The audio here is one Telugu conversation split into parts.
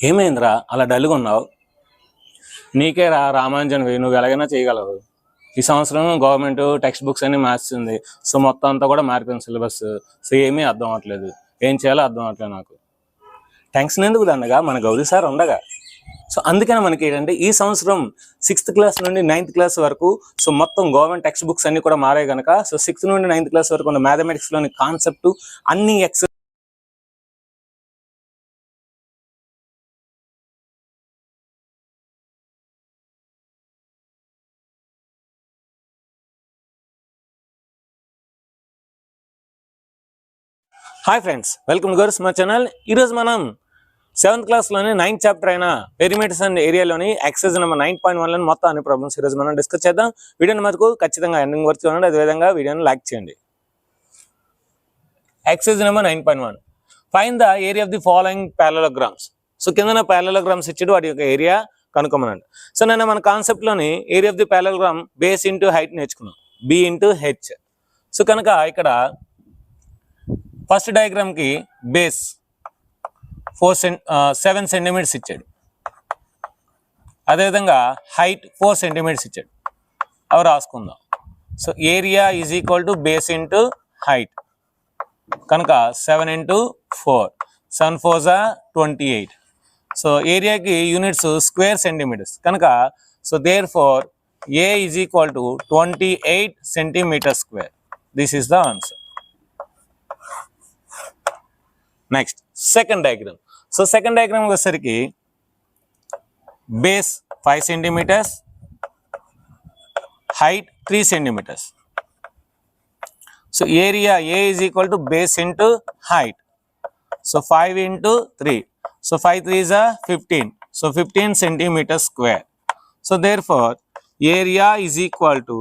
ఏమైందిరా అలా డల్గా ఉన్నావు? నీకే రామాంజన్వి, నువ్వు ఎలాగైనా చేయగలవు. ఈ సంవత్సరం గవర్నమెంట్ టెక్స్ట్ బుక్స్ అన్ని మార్చింది. సో మొత్తం అంతా కూడా మారిపోయింది సిలబస్. సో ఏమీ అర్థం అవ్వట్లేదు, ఏం చేయాలో అర్థం అవ్వట్లేదు నాకు. టెన్షన్ ఎందుకు దండగా, మన గౌరీ సార్ ఉండగా. సో అందుకని మనకి ఏంటంటే ఈ సంవత్సరం 6th క్లాస్ నుండి 9th క్లాస్ వరకు సో మొత్తం గవర్నమెంట్ టెక్స్ట్ బుక్స్ అన్ని కూడా మారాయి కనుక సో 6th నుండి 9th క్లాస్ వరకు ఉన్న మ్యాథమెటిక్స్లోని కాన్సెప్ట్ అన్ని హాయ్ ఫ్రెండ్స్, వెల్కమ్ గర్స్ మా ఛానల్. ఈరోజు మనం 7th క్లాస్లోని 9th చాప్టర్ అయిన పెరిమీటర్స్ అండ్ ఏరియాలోని ఎక్సైజ్ నెంబర్ 9.1లోని మొత్తం అన్ని ప్రాబ్లమ్స్ ఈరోజు మనం డిస్కస్ చేద్దాం. వీడియోని మటుకు ఖచ్చితంగా ఎండింగ్ వరకు చూడండి, అదేవిధంగా వీడియోని లైక్ చేయండి. Exercise number 9.1, find the area of the following parallelograms. So కింద ప్యారలలోగ్రామ్స్ ఇచ్చాడు, వాటి యొక్క ఏరియా కనుక్కోమనండి. సో నేను మన కాన్సెప్ట్లోని area of the parallelogram base into height నేర్చుకున్నాం, బి ఇంటూ హెచ్. సో కనుక ఇక్కడ ఫస్ట్ డయాగ్రామ్ కి బేస్ 7 సెంటీమీటర్స్ ఇచ్చాడు, అదేవిధంగా హైట్ 4 సెంటీమీటర్స్ ఇచ్చాడు. అవి రాసుకుందాం. So area is equal to base into height కనుక 7 ఇంటూ 4, 7 4 28. సో ఏరియాకి యూనిట్స్ స్క్వేర్ సెంటీమీటర్స్ కనుక so therefore A is equal to 28 centimetre square. This is the answer. Next second diagram. So second diagram వచ్చేసరికి base 5 centimetres, height 3 centimetres. So area A is equal to base into height. So 5 into 3, so 5 3 15, so 15 centimetre square. So therefore area is equal to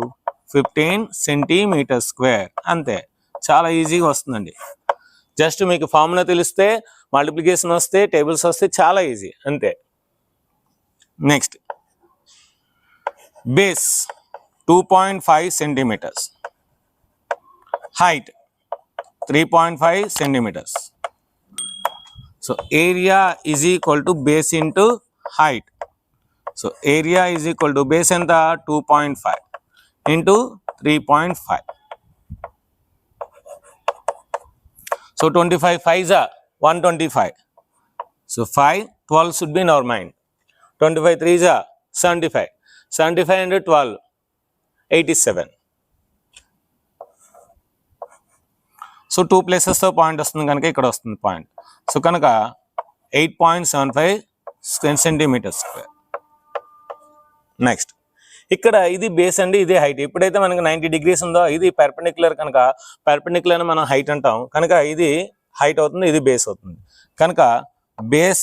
15 centimetre square. అంతే, చాలా ఈజీగా వస్తుందండి. జస్ట్ మీకు ఫార్ములా తెలిస్తే, మల్టిప్లికేషన్ వస్తే, టేబుల్స్ వస్తే చాలా ఈజీ, అంతే. Next base 2.5 centimetres, height 3.5 centimetres. So area is equal to base into height. So area is equal to base ఎంత 2.5 into 3.5. So 25 5s are 125. So 5 12 should be in our mind. 25 3s are 75. 75 and 12 87. So 2 places తో పాయింట్ వస్తుంది కనుక ఇక్కడ వస్తుంది పాయింట్. సో కనుక 8.75 సెంటీమీటర్ స్క్వేర్. నెక్స్ట్ ఇక్కడ ఇది బేస్ అండి, ఇది హైట్. ఎప్పుడైతే మనకి 90 degrees ఉందో ఇది పర్పెండిక్యులర్ కనుక పర్పెండిక్యులర్ మనం హైట్ అంటాం కనుక ఇది హైట్ అవుతుంది, ఇది బేస్ అవుతుంది. కనుక base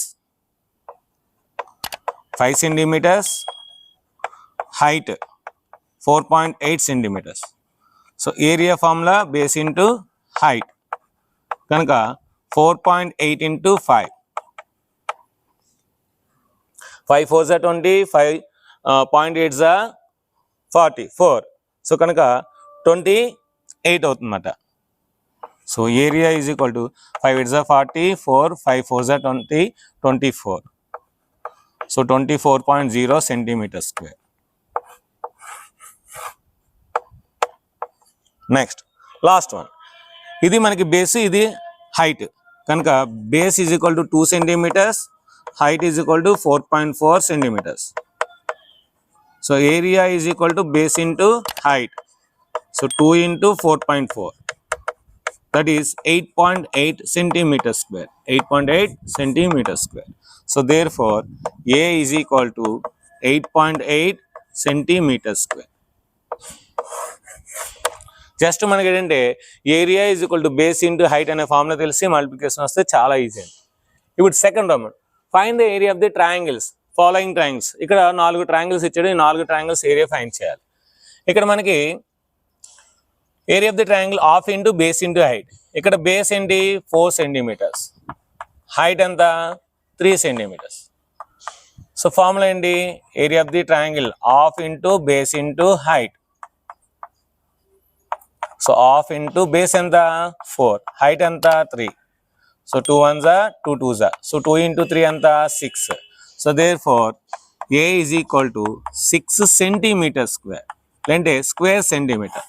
5 centimetres, height 4.8 centimetres. So area formula base into height కనుక 4.8 ఇంటూ 5. 5 4 20, 5.8 44. సో కనుక 28 అవుతుందన్నమాట. So area is equal to 5 8 44, 5 4 20, 24. So 24.0 centimetre square. Next last one, ఇది మనకి బేస్, ఇది హైట్ కనుక base is equal to 2 centimetres, height is equal to 4.4 centimeters. So area is equal to base into height. So 2 into 4.4, that is 8.8 centimeter square. 8.8 centimeter square. So therefore A is equal to 8.8 centimeter square. Just మనకి ఏంటంటే area is equal to base into height అనే ఫార్ములా తెలిసి మల్టిప్లికేషన్ వస్తే చాలా ఈజీ అండి. ఇప్పుడు second round, find the area of the triangles following triangles. ఇక్కడ 4 ట్రయాంగిల్స్ ఇచ్చాడు, ఈ 4 ట్రయాంగిల్స్ ఏరియా ఫైండ్ చేయాలి. ఇక్కడ మనకి area of the triangle half into base into height. ఇక్కడ బేస్ ఏంటి 4 సెంటీమీటర్స్, హైట్ ఎంత 3 సెంటీమీటర్స్. సో ఫార్ములా ఏంటి, area of the triangle half into base into height. So half into base ఎంత 4, హైట్ ఎంత 3. So 2 ones are 2 twos are. So 2 into 3 anta 6. So therefore A is equal to 6 centimeter square. Lente square centimeter.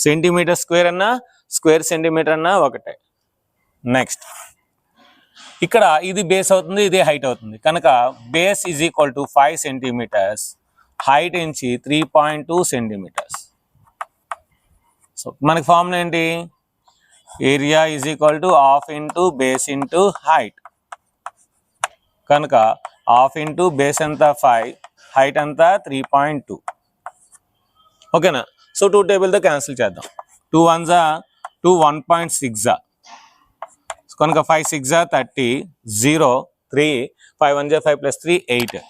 Centimeter square anna square centimeter anna ఒకటే. నెక్స్ట్ ఇక్కడ ఇది బేస్ అవుతుంది, ఇది హైట్ అవుతుంది కనుక base is equal to 5 centimetres, height నుంచి 3.2 సెంటీమీటర్స్. సో మనకి ఫార్ములా ఏంటి? Area is equal to half into base into height. కనుక హాఫ్ ఇంటూ బేస్ అంతా 5, హైట్ అంతా 3.2. ఓకేనా? సో 2 టేబుల్తో క్యాన్సిల్ చేద్దాం. 2 ones are 2 1.6 కనుక 5 6 30, 0 3, 5 1 5 plus 3 8.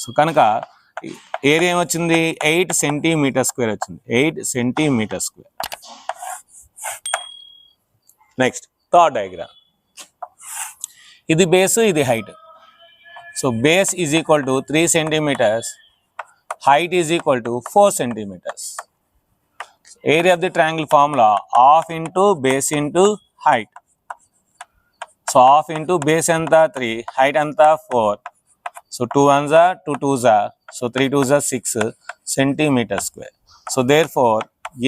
సో కనుక ఏరియా ఏమొచ్చింది? 8 సెంటీమీటర్ స్క్వేర్ వచ్చింది. 8 centimetre square. Next third diagram. ఇది బేస్, ఇది height. So base is equal to 3 centimetres, height is equal to 4 centimeters. Area of the triangle formula half into base into height. So half into base anta 3, height anta 4. So 2 ones are 2 twos are. So 3 twos are 6 centimeter square. So therefore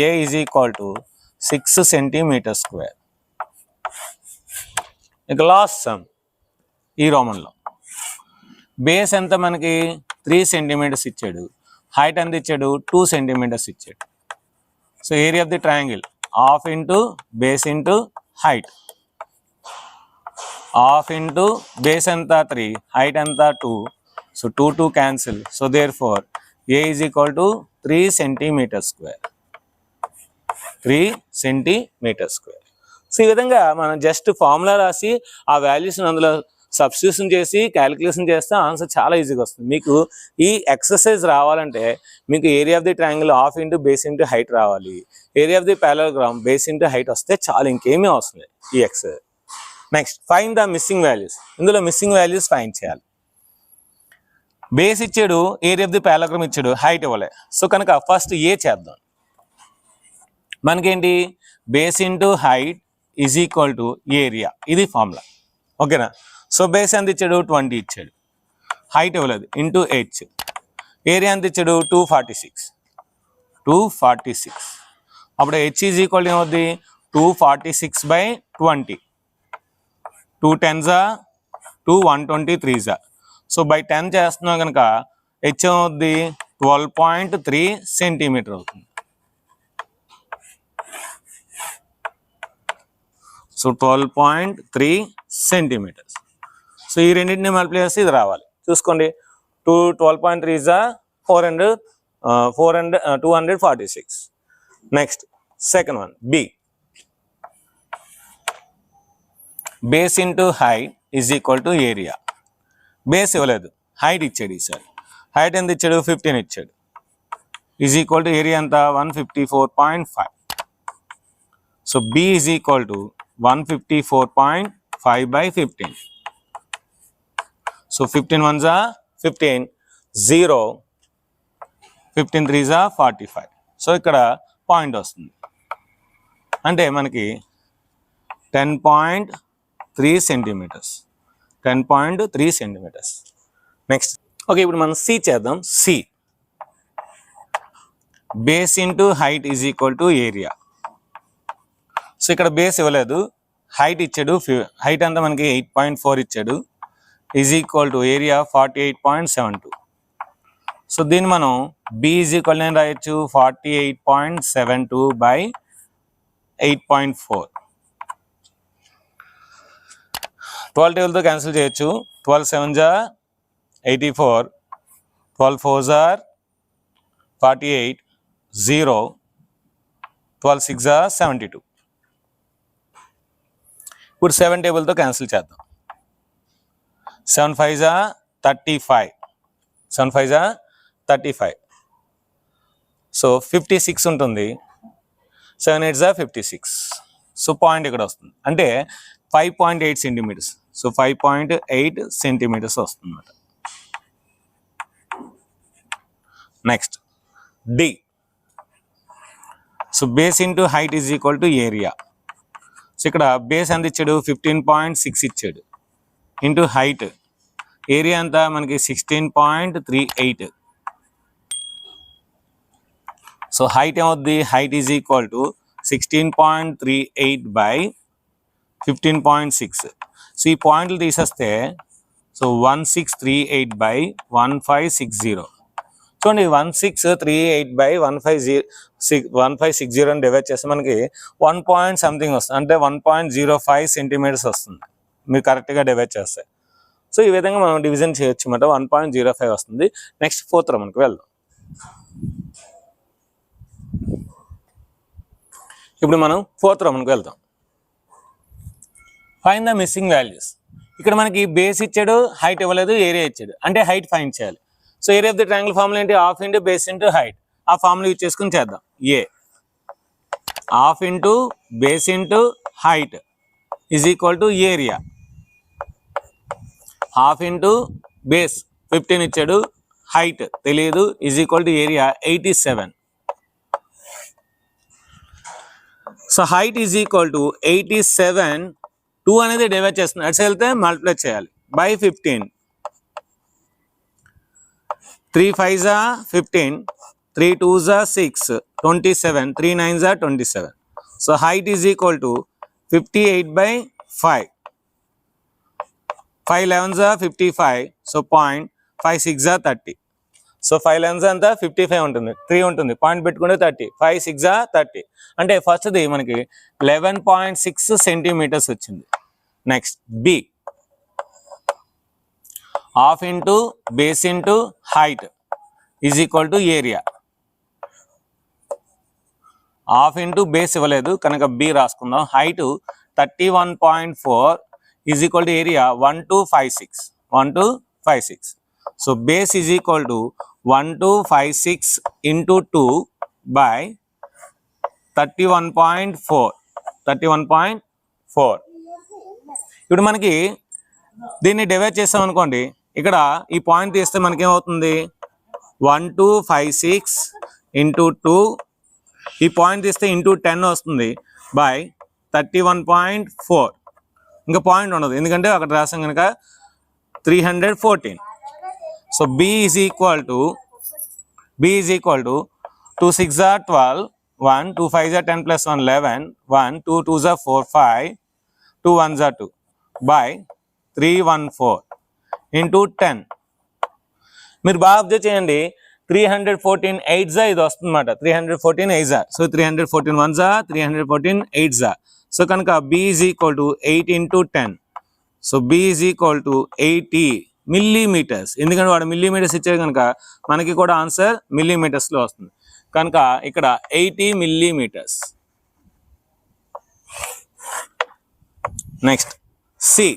A is equal to 6 centimeter square. ఇక లాస్ట్ సమ్ ఈ రోమన్లో బేస్ ఎంత మనకి 3 సెంటీమీటర్స్ ఇచ్చాడు, హైట్ ఎంత ఇచ్చాడు? 2 సెంటీమీటర్స్ ఇచ్చాడు. So area of the triangle half into base into height. Half into base ఎంత 3, హైట్ ఎంత 2. So 2 2 cancel. So therefore A is equal to 3 centimetre square. 3 centimetre square. So ఈ విధంగా మనం జస్ట్ ఫార్ములా రాసి ఆ వాల్యూస్ని అందులో సబ్స్టిట్యూషన్ చేసి క్యాలిక్యులేషన్ చేస్తే ఆన్సర్ చాలా ఈజీగా వస్తుంది. మీకు ఈ ఎక్సర్సైజ్ రావాలంటే మీకు area of the triangle half into base into height రావాలి, area of the parallelogram base into height వస్తే చాలు, ఇంకేమీ అవసరం లేదు ఈ ఎక్సర్సైజ్. Next find the missing values. ఇందులో మిస్సింగ్ వాల్యూస్ ఫైండ్ చేయాలి. బేస్ ఇచ్చాడు, ఏరియా ఆఫ్ ది పారలలోగ్రామ్ ఇచ్చాడు, హైట్ ఇవ్వలే. సో కనుక ఫస్ట్ ఏ చేద్దాం. మనకేంటి? Base into height is equal to area, ఇది ఫార్ములా. ఓకేనా? సో బేస్ ఎంత ఇచ్చాడు? 20 ఇచ్చాడు, హైట్ ఇవ్వలేదు, ఇంటూ హెచ్. ఏరియా ఎంత ఇచ్చాడు? 246. అప్పుడు హెచ్ ఈజ్ ఈక్వల్ ఏమవుద్ది? 246/20. 2 10s 2 123s. సో బై 10 చేస్తున్నాం కనుక హెచ్ ఏమవుద్ది? 12.3 సెంటీమీటర్ అవుతుంది. So 12.3 centimetres. సో ఈ రెండింటిని మల్టిప్లై చేస్తే ఇది రావాలి. చూసుకోండి, 12.3 is 246. Next second one B. Base into height is equal to area. Base ఇవ్వలేదు, హైట్ ఇచ్చాడు. ఈసారి హైట్ ఎంత ఇచ్చాడు? 15 ఇచ్చాడు. ఈజ్ ఈక్వల్ టు ఏరియా ఎంత? 154.5. So B is equal to 154.5/15. సో 15 ones are 15, 0, 15 3s are 45. So ఇక్కడ పాయింట్ వస్తుంది అంటే మనకి 10.3 సెంటీమీటర్స్. 10.3 సెంటీమీటర్స్. నెక్స్ట్ ఓకే, ఇప్పుడు మనం సి చేద్దాం. C base into height is equal to area. So ఇక్కడ బేస్ ఇవ్వలేదు, హైట్ ఇచ్చాడు. హైట్ అంతా మనకి 8.4 ఇచ్చాడు, is equal to area 48.72. So దీన్ని మనం బి ఈజ్ ఈక్వల్ నేను రాయొచ్చు 48.72/8.4. 12 టేబుల్తో క్యాన్సిల్ చేయొచ్చు. 12 7s 84, 12 4s 48, 0, 12 6 72. ఇప్పుడు 7 టేబుల్తో క్యాన్సిల్ చేద్దాం. 7 5s 35, 7 5s 35. సో 56 ఉంటుంది. 7 8s 56. సో పాయింట్ ఇక్కడ వస్తుంది అంటే 5.8 సెంటీమీటర్స్. సో 5.8 సెంటీమీటర్స్ వస్తుంది అన్నమాట. Next D. So base into height is equal to area. So ఇక్కడ బేస్ ఎంత ఇచ్చాడు 15.6 ఇచ్చాడు ఇంటూ హైట్ ఏరియా అంతా మనకి 16.38. సో హైట్ ఏమవుద్ది height is equal to 16.38 by 15.6. So ఈ పాయింట్లు తీసేస్తే సో 1638 by 1560. చూడండి 1638 by 1560 అని డివైడ్ చేస్తే మనకి 1 పాయింట్ సంథింగ్ వస్తుంది, అంటే 1.05 సెంటీమీటర్స్ వస్తుంది మీరు కరెక్ట్గా డివైడ్ చేస్తే. సో ఈ విధంగా మనం డివిజన్ చేయొచ్చు అన్నమాట, 1.05 వస్తుంది. నెక్స్ట్ 4th రోమన్కి వెళ్దాం. ఇప్పుడు మనం 4th రోమన్కి వెళ్దాం. Find the missing values. ఇక్కడ మనకి బేస్ ఇచ్చాడు, హైట్ ఇవ్వలేదు, ఏరియా ఇచ్చాడు, అంటే హైట్ ఫైండ్ చేయాలి. So area of the triangle formula ఏంటి, half into base into height. ఆ ఫార్ములా యూజ్ చేసుకుని చేద్దాం. A half into base into height is equal to area. Half into base 15 ఇచ్చాడు, హైట్ తెలియదు, is equal to area 87. So height is equal to 87. 2 అనేది డివైడ్ చేస్తుంది, అట్స్ వెళ్తే మల్టిప్లై చేయాలి by 15. 3 5s are 15, 3 2s are 6, 27, 3 9s are 27. So height is equal to 58 by 5. 5 11s are 55, so 0.56 are 30. So 5 11s అంతా 55 ఉంటుంది, 3 ఉంటుంది, పాయింట్ పెట్టుకుంటే 30, 5 6 are 30. అంటే ఫస్ట్ది మనకి 11.6 సెంటీమీటర్స్ వచ్చింది. Next B half into base into height is equal to area. Half into base ఇవ్వలేదు కనుక బి రాసుకుందాం. Height 31.4 is equal to area 1256. So base is equal to 1256 into 2 by 31.4. ఇప్పుడు మనకి దీన్ని డివైడ్ చేస్తాం అనుకోండి, ఇక్కడ ఈ పాయింట్ తీస్తే మనకి ఏమవుతుంది 1256 ఇంటూ 2, ఈ పాయింట్ తీస్తే ఇంటూ 10 వస్తుంది బై 31.4. ఇంకా పాయింట్ ఉండదు ఎందుకంటే అక్కడ రాసాం కనుక 314. So B is equal to 2 6s are 12, 1 2 5s are 10 plus 1 11, 1 2 2s are 4 5, 2 1s are 2 by 314 into 10. మీరు బాగా అబ్జర్వ్ చేయండి, 314 8s ఇది వస్తుంది అన్నమాట, 314 8s. So 314 1s, 314 8s. So కనుక B is equal to 8 into 10. So B is equal to 80 millimeters. ఎందుకంటే వాడు మిల్లీమీటర్స్ ఇచ్చారు కనుక మనకి కూడా ఆన్సర్ మిల్లీమీటర్స్లో వస్తుంది కనుక ఇక్కడ 80 millimeters. Next C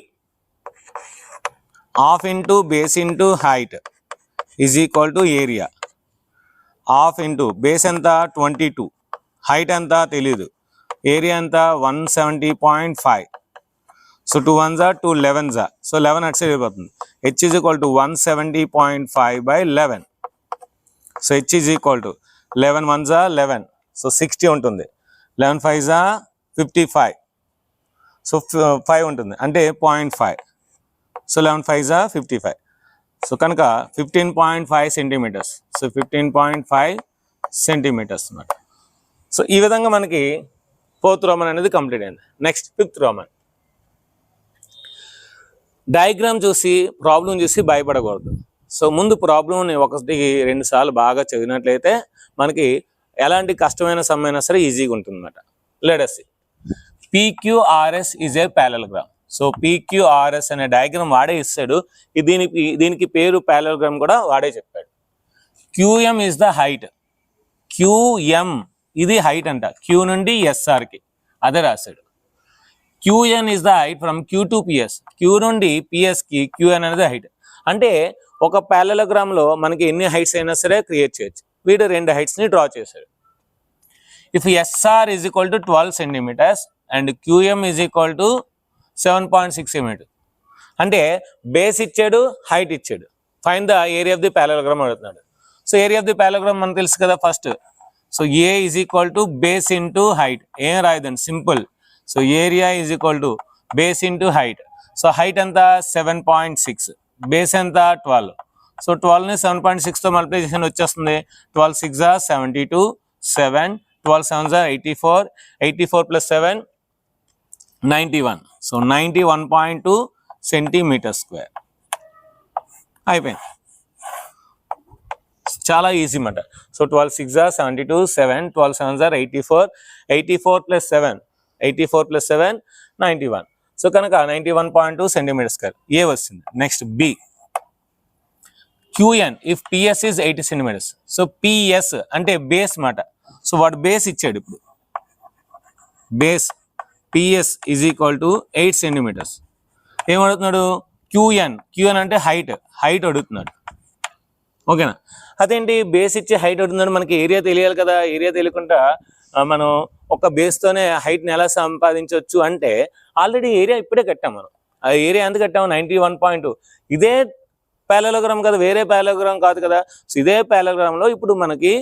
half into base into height is equal to area. Half into base ఎంత 22, హైట్ ఎంత తెలీదు, ఏరియా ఎంత 170.5. So 2 1s are 2 11s. So 11 అటు సైడ్ అయిపోతుంది. H is equal to 170.5 by 11. So H is equal to 11 1s are 11, so 60 ఉంటుంది. 11 5s are 55, సో 5 ఉంటుంది అంటే 0.5. So 11 5s are 55. సో కనుక 15.5 సెంటీమీటర్స్. సో 15.5 సెంటీమీటర్స్ అన్నమాట. సో ఈ విధంగా మనకి 4th రోమన్ అనేది కంప్లీట్ అయింది. Next 5th Roman. డయాగ్రామ్ చూసి ప్రాబ్లం చూసి భయపడకూడదు. సో ముందు ప్రాబ్లంని 1-2 సార్లు బాగా చదివినట్లయితే మనకి ఎలాంటి కష్టమైన సమ్ అయినా సరే ఈజీగా ఉంటుంది అన్నమాట. Let us see. PQRS is a parallelogram. So PQRS అనే డయాగ్రామ్ వాడే ఇస్తాడు, దీనికి పేరు ప్యారలగ్రామ్ కూడా వాడే చెప్పాడు. QM is the height. QM ఇది హైట్ అంట, Q నుండి SRకి అదే రాశాడు. QN is the height from Q to PS. Q నుండి PSకి QN అనేది హైట్. అంటే ఒక ప్యారలగ్రామ్లో మనకి ఎన్ని హైట్స్ అయినా సరే క్రియేట్ చేయొచ్చు. వీడు 2 హైట్స్ని డ్రా చేశాడు. If SR is equal to 12 centimetres and QM is equal to 7.6 centimetre, అంటే బేస్ ఇచ్చాడు, హైట్ ఇచ్చాడు. Find the area of the parallelogram అడుగుతున్నాడు. So area of the parallelogram మనకు తెలుసు కదా first. So A is equal to base into height. ఏం రాయదండి, simple. So area is equal to base into height. So height ఎంత 7.6, బేస్ ఎంత 12. సో 12ని 7.6తో మల్టిప్లై చేసిన వచ్చేస్తుంది. 12 6 72, 7, 12 7 84, 84 plus 7 91. సో 91.2 సెంటీమీటర్ స్క్వేర్ అయిపోయింది. చాలా ఈజీ మాట. So 12 6 72, 7, 12 7 84, 84 plus 7 84 plus 7 91. సో కనుక 91.2 సెంటీమీటర్ స్క్వేర్ ఏ వస్తుంది. Next B, QN if PS is 80 centimetres. So PS అంటే బేస్ మాట. సో వాడు బేస్ ఇచ్చాడు. ఇప్పుడు base PS is equal to 8 centimetres. ఏమడుగుతున్నాడు, QN అంటే హైట్ అడుగుతున్నాడు. ఓకేనా. అదేంటి బేస్ ఇచ్చి హైట్ అడుగుతున్నాడు, మనకి ఏరియా తెలియాలి కదా. ఏరియా తెలియకుండా మనం ఒక బేస్తోనే హైట్ని ఎలా సంపాదించవచ్చు అంటే ఆల్రెడీ ఏరియా ఇప్పుడే కట్టాం మనం. ఆ ఏరియా ఎంత కట్టాము 91.2. ఇదే పారలెలోగ్రామ్ కదా, వేరే పారలెలోగ్రామ్ కాదు కదా. సో ఇదే పారలెలోగ్రామ్లో ఇప్పుడు మనకి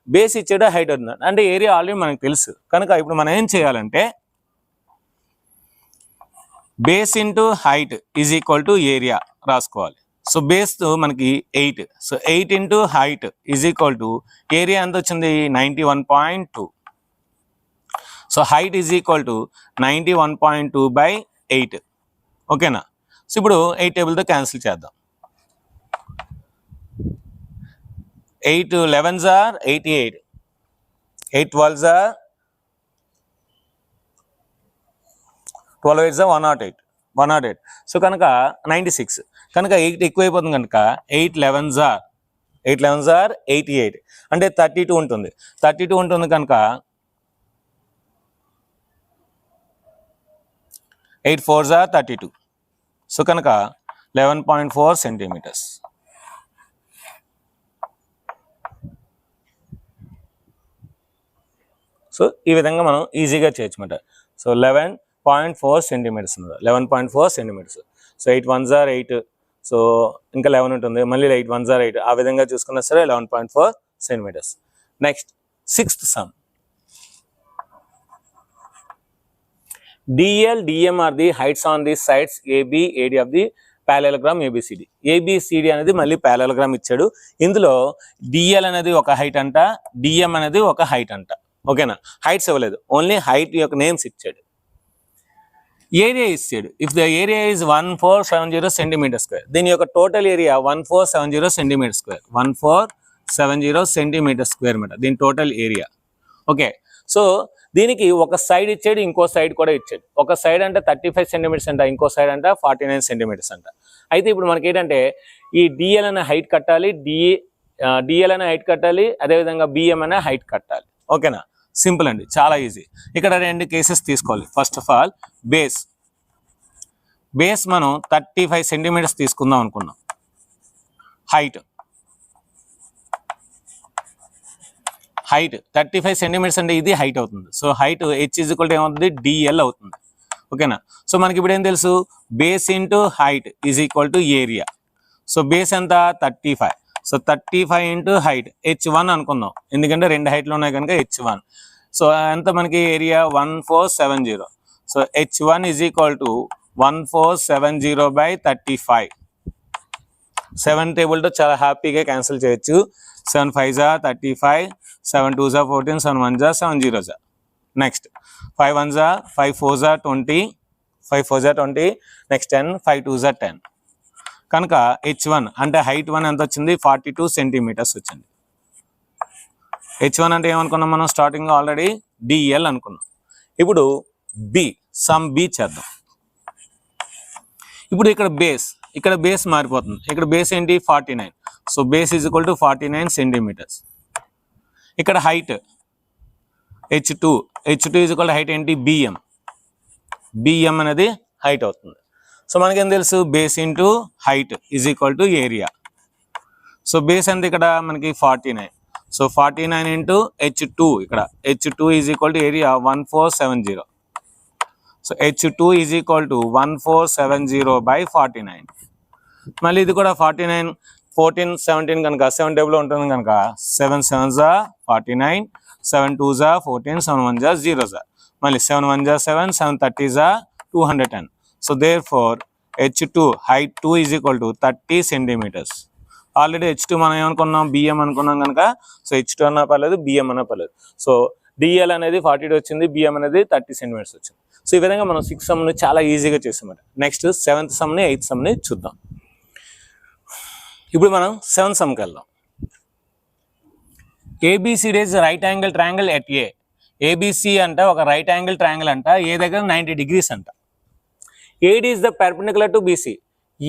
బేస్ ఇచ్చాడు, హైట్ అడుగుతున్నాడు అంటే ఏరియా ఆల్రెడీ మనకు తెలుసు. కనుక ఇప్పుడు మనం ఏం చేయాలంటే base into height is equal to area రాసుకోవాలి. సో బేస్ మనకి 8. So 8 into height is equal to area ఎంత వచ్చింది 91.2. So height is equal to 91.2 by 8. ఓకేనా. సో ఇప్పుడు 8 టేబుల్తో క్యాన్సిల్ చేద్దాం. 8 11s are 88, 8 12s are 12 8s are 108. So కనుక 96. కనుక 8 ఎక్కువైపోతుంది కనుక 8 11s are 88 అంటే 32 ఉంటుంది. 32 ఉంటుంది కనుక 8 4s are 32. సో కనుక 11.4 సెంటీమీటర్స్. సో ఈ విధంగా మనం ఈజీగా చేయొచ్చు అన్నమాట. సో 11.4 సెంటీమీటర్స్ అన్నమాట. 11.4 centimetres. So 8 1s are 8. So ఇంకా 11 ఉంటుంది, మళ్ళీ 8 1s are 8. ఆ విధంగా చూసుకున్నా సరే 11.4 centimetres. Next 6th sum. DL, DM are the heights on the sides AB, AD of the parallelogram ABCD. ABCD అనేది మళ్ళీ parallelogram ఇచ్చాడు. ఇందులో DL అనేది ఒక హైట్ అంట, DM అనేది ఒక హైట్ అంట. ఓకేనా. హైట్స్ ఇవ్వలేదు, ఓన్లీ హైట్ యొక్క నేమ్స్ ఇచ్చాడు. ఏరియా ఇచ్చాడు. If the area is 1470 centimetre square, దీని యొక్క total area 1470 centimetre square. 1470 centimetre square అనమాట దీని టోటల్ ఏరియా. ఓకే. సో దీనికి ఒక సైడ్ ఇచ్చాడు, ఇంకో సైడ్ కూడా ఇచ్చాడు. ఒక సైడ్ అంటే 35 సెంటీమీటర్స్ అంట, ఇంకో సైడ్ అంటే 49 సెంటీమీటర్స్ అంట. అయితే ఇప్పుడు మనకి ఏంటంటే ఈ డిఎల్ అనే హైట్ కట్టాలి, డిఎల్ అనే హైట్ కట్టాలి, అదేవిధంగా బిఎం అనే హైట్ కట్టాలి. ఓకేనా. సింపుల్ అండి, చాలా ఈజీ. ఇక్కడ 2 కేసెస్ తీసుకోవాలి. ఫస్ట్ ఆఫ్ ఆల్ బేస్ మనం 35 సెంటీమీటర్స్ తీసుకుందాం అనుకున్నాం. హైట్ 35 సెంటీమీటర్స్ అంటే ఇది హైట్ అవుతుంది. So height H is equal to ఏమవుతుంది డిఎల్ అవుతుంది. ఓకేనా. సో మనకి ఇప్పుడు ఏం తెలుసు, base into height is equal to area. So base ఎంత 35. సో 35 ఇంటూ హైట్ H1 అనుకుందాం, ఎందుకంటే 2 హైట్లు ఉన్నాయి కనుక H1. సో ఎంత మనకి area 1470. So H1 is equal to 1470 by 35. 7 టేబుల్తో చాలా హ్యాపీగా క్యాన్సిల్ చేయొచ్చు. 7 5s are 35, 7 2s are 14, 7 1s are 7 0s are. Next 5 1s are 5 4s are 20, 5 4s are 20. Next 10, 5 2s are 10. కనుక H1 అంటే హైట్ 1 ఎంత వచ్చింది 42 సెంటీమీటర్స్ వచ్చింది. H1 అంటే ఏమనుకున్నాం మనం స్టార్టింగ్ ఆల్రెడీ డిఎల్ అనుకున్నాం. ఇప్పుడు సమ్ బి చేద్దాం. ఇప్పుడు ఇక్కడ బేస్ మారిపోతుంది. ఇక్కడ బేస్ ఏంటి 49. So base is equal to 49 centimetres. ఇక్కడ height H2 is equal to height ఏంటి బిఎం అనేది హైట్ అవుతుంది. సో మనకేం తెలుసు, base into height is equal to area. So base ఎంత ఇక్కడ మనకి 49. సో 49 ఇంటూ H2, ఇక్కడ H2 is equal to area 1470. So H2 is equal to 1470 by 49. మళ్ళీ ఇది కూడా 49, 14 17 కనుక 7 టేబుల్లో ఉంటుంది కనుక 7 7s are 49, 7 2s are 14, 7 1s are 0s are. మళ్ళీ 7 1 జా 7, 7 30 జా 210. So therefore H2 height 2 is equal to 30 centimeters. Already H2 మనం ఏమనుకున్నాం, బిఎం అనుకున్నాం కనుక సో H2 అన్నా పర్లేదు, బిఎం అన్నా పర్లేదు. సో డిఎల్ అనేది 42 వచ్చింది, బిఎం అనేది 30 సెంటీమీటర్స్ వచ్చింది. సో ఈ విధంగా మనం 6 సమ్ని చాలా ఈజీగా చేసామట. నెక్స్ట్ 7th సమ్ని 8th సమ్ని చూద్దాం. ఇప్పుడు మనం 7th సమ్కి వెళ్దాం. ABCD is right angle triangle at A. ABC అంట ఒక రైట్ యాంగిల్ ట్రయాంగిల్ అంట, ఏ దగ్గర 90 degrees అంట. AD is the perpendicular to BC.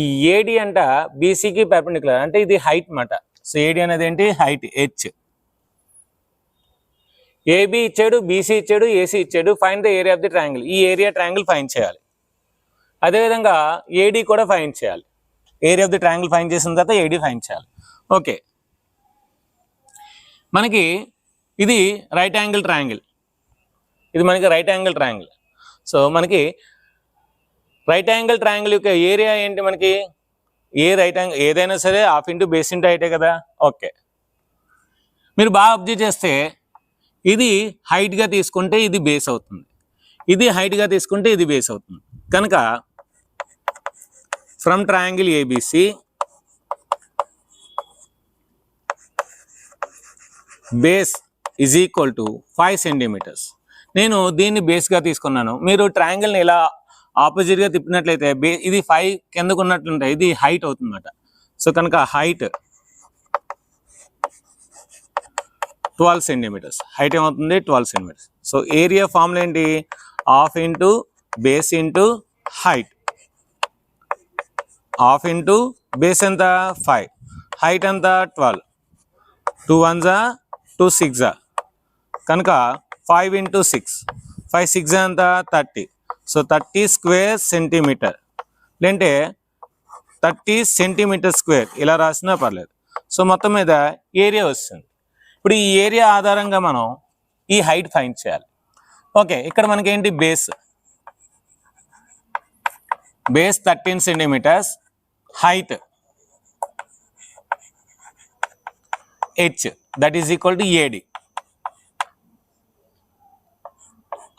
ఈ ఏడి అంట బీసీకి పెర్పెండిక్యులర్, అంటే ఇది హైట్ మాట. సో ఏడి అనేది ఏంటి, హైట్ హెచ్. ఏబి ఇచ్చాడు, బీసీ ఇచ్చాడు, ఏసీ ఇచ్చాడు. Find the area of the triangle. ఈ ఏరియా ట్రయాంగిల్ ఫైండ్ చేయాలి. అదేవిధంగా ఏడి కూడా ఫైండ్ చేయాలి. Area of the triangle find చేసిన తర్వాత ఏడి ఫైండ్ చేయాలి. ఓకే, మనకి ఇది రైట్ యాంగిల్ ట్రయాంగిల్, ఇది మనకి రైట్ యాంగిల్ ట్రయాంగిల్. సో మనకి రైట్ యాంగిల్ ట్రయాంగిల్ యొక్క ఏరియా ఏంటి, మనకి ఏ రైట్ యాంగిల్ ఏదైనా సరే హాఫ్ ఇంటూ బేస్ ఇంటూ హైటే కదా. ఓకే, మీరు బాగా అబ్జర్వ్ చేస్తే ఇది హైట్గా తీసుకుంటే ఇది బేస్ అవుతుంది, ఇది హైట్గా తీసుకుంటే ఇది బేస్ అవుతుంది. కనుక from triangle ABC base is equal to 5 centimetres. నేను దీన్ని బేస్గా తీసుకున్నాను. మీరు ట్రయాంగిల్ని ఇలా ఆపోజిట్గా తిప్పినట్లయితే ఇది 5 కిందకు ఉన్నట్లుంటే ఇది హైట్ అవుతుందన్నమాట. సో కనుక హైట్ 12 సెంటీమీటర్స్, హైట్ ఏమవుతుంది 12 సెంటీమీటర్స్. సో ఏరియా ఫార్ములా ఏంటి, half into base into height. Half into base ఎంత 5, హైట్ ఎంత 12, 2 1 జా 2 6 జా కనుక 5 ఇంటూ 6, 5 6 జా ఎంత 30. సో 30 స్క్వేర్ సెంటీమీటర్, లేదంటే 30 సెంటీమీటర్ స్క్వేర్ ఇలా రాసినా పర్లేదు. సో మొత్తం మీద ఏరియా వస్తుంది. ఇప్పుడు ఈ ఏరియా ఆధారంగా మనం ఈ హైట్ ఫైండ్ చేయాలి. ఓకే, ఇక్కడ మనకి ఏంటి base 13 centimetres, height h that is equal to AD.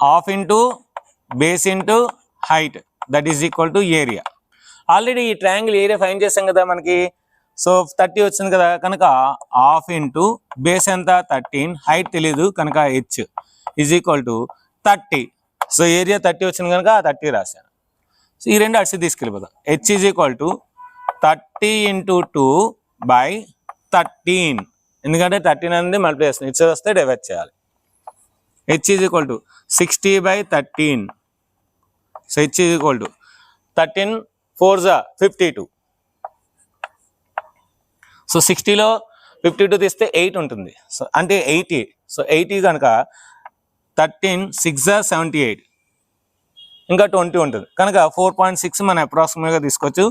Half into base into height that is equal to area. Already ఈ ట్రయాంగిల్ ఏరియా ఫైండ్ చేసాం కదా మనకి. సో 30 వచ్చింది కదా, కనుక హాఫ్ ఇంటూ బేస్ ఎంత 13, హైట్ తెలీదు కనుక H is equal to 30. So area 30 వచ్చింది కనుక 30 రాశాను. సో ఈ రెండు అడిసి తీసుకెళ్ళిపోతాం. H is equal to 30 into 2/13, ఎందుకంటే 13 అనేది మల్టిప్లై చేస్తుంది, ఇచ్చి వస్తే డివైడ్ చేయాలి. H is equal to 60/13. So H is equal to 13 4 జా 52. సో 60లో 52 తీస్తే 8 ఉంటుంది, సో అంటే 80. సో 80 కనుక 13 6 జా 78, ఇంకా 20 ఉంటుంది కనుక 4.6 మనం అప్రాక్సిమేట్గా తీసుకోవచ్చు.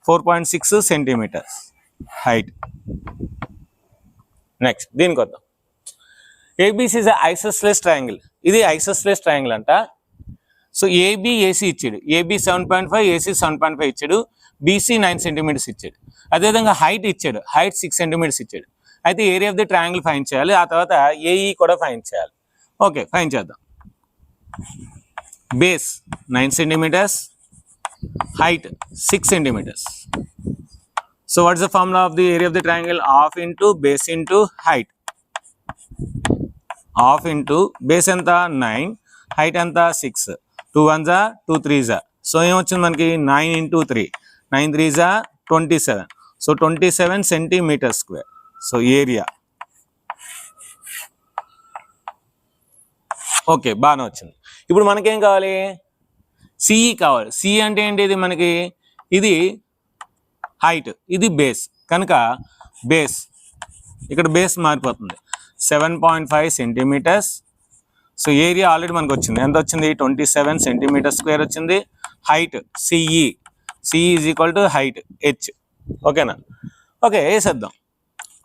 4.6 సెంటీమీటర్స్ హైట్. నెక్స్ట్ దీనికి వద్దాం. ABC is isosceles triangle. ఇది ఐసోస్సెలేస్ ట్రయాంగిల్ అంట. సో ఏబి ఏసీ ఇచ్చాడు, ఏబి 7.5, ఏసీ 7.5 ఇచ్చాడు, బీసీ 9 సెంటీమీటర్స్ ఇచ్చాడు. అదేవిధంగా హైట్ ఇచ్చాడు, హైట్ 6 సెంటీమీటర్స్ ఇచ్చాడు. అయితే area of the triangle find చేయాలి, ఆ తర్వాత ఏఈ కూడా ఫైండ్ చేయాలి. ఓకే, ఫైండ్ చేద్దాం. Base 9 centimetres, height 6 centimetres. So what is the formula of the area of the triangle, half into base into height. Half into base ఎంత 9, హైట్ ఎంత 6, 2 1 జా 2 3 జా. సో ఏమొచ్చింది మనకి 9 ఇంటూ 3, 9 3 జా 27. సో 27 centimetre square. So area okay బాగానే వచ్చింది. ఇప్పుడు మనకేం కావాలి, సిఈ కావాలి. సిఈ అంటే ఏంటి, ఇది మనకి ఇది హైట్, ఇది బేస్ కనుక బేస్ ఇక్కడ బేస్ మారిపోతుంది 7.5 సెంటీమీటర్స్. సో ఏరియా ఆల్రెడీ మనకు వచ్చింది, ఎంత వచ్చింది 27 సెంటీమీటర్ స్క్వేర్ వచ్చింది. Height CE, CE is equal to height H. ఓకేనా, ఓకే వేసేద్దాం.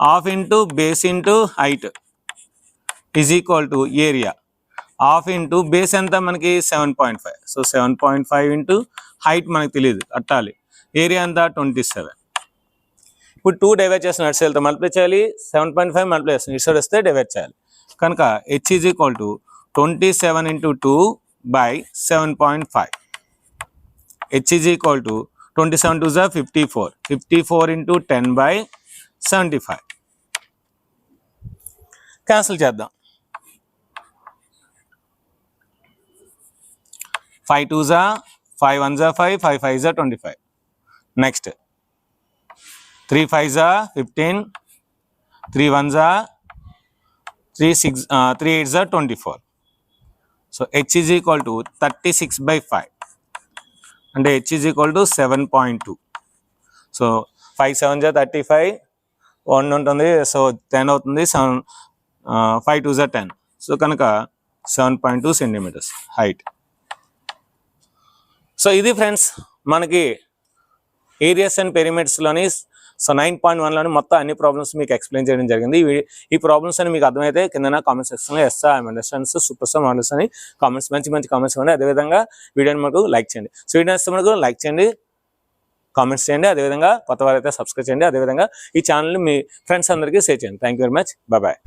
Half into base into height is equal to area. Half into base ఎంత మనకి 7.5. సో 7.5 ఇంటూ హైట్ మనకు తెలియదు కట్టాలి. ఏరియా ఎంత 27. ఇప్పుడు 2 డివైడ్ చేసిన అటు సైడ్తో మల్టిప్లై చేయాలి, 7.5 మల్టిప్లై చేస్తాం ఇటు సైడ్ వస్తే డివైడ్ చేయాలి. కనుక H is equal to 27 into 2 by 7.5. H is equal to 27 to 54. 54 into 10 by 75. Cancel చేద్దాం. 5 2 5 1 5 5 5 25. Next 3 5 15, 3 1 3 6 3 8 24. So H is equal to 36 by 5. And H is equal to 7.2. So 5 7 35, 1 ఉంటుంది, సో 10 అవుతుంది, 7 5 2 10. సో కనుక 7.2 సెంటీమీటర్స్ హైట్. సో ఇది ఫ్రెండ్స్ మనకి ఏరియాస్ అండ్ పెరిమీటర్స్లోని సో 9.1లోని మొత్తం అన్ని ప్రాబ్లమ్స్ మీకు ఎక్స్ప్లెయిన్ చేయడం జరిగింది. ఈ ప్రాబ్లమ్స్ అని మీకు అర్థమైతే కింద కామెంట్ సెక్షన్లో అండర్స్టాండ్స్ సూపర్ స్టార్ మోడల్స్ అని కామెంట్స్ మంచి కామెంట్స్ ఇవ్వండి. అదేవిధంగా వీడియోని మనకు లైక్ చేయండి. సో వీడియో నచ్చితే మనకు లైక్ చేయండి, కామెంట్స్ చేయండి. అదేవిధంగా కొత్త వారైతే సబ్స్క్రైబ్ చేయండి. అదేవిధంగా ఈ ఛానల్ని మీ ఫ్రెండ్స్ అందరికీ షేర్ చేయండి. Thank you very much. Bye.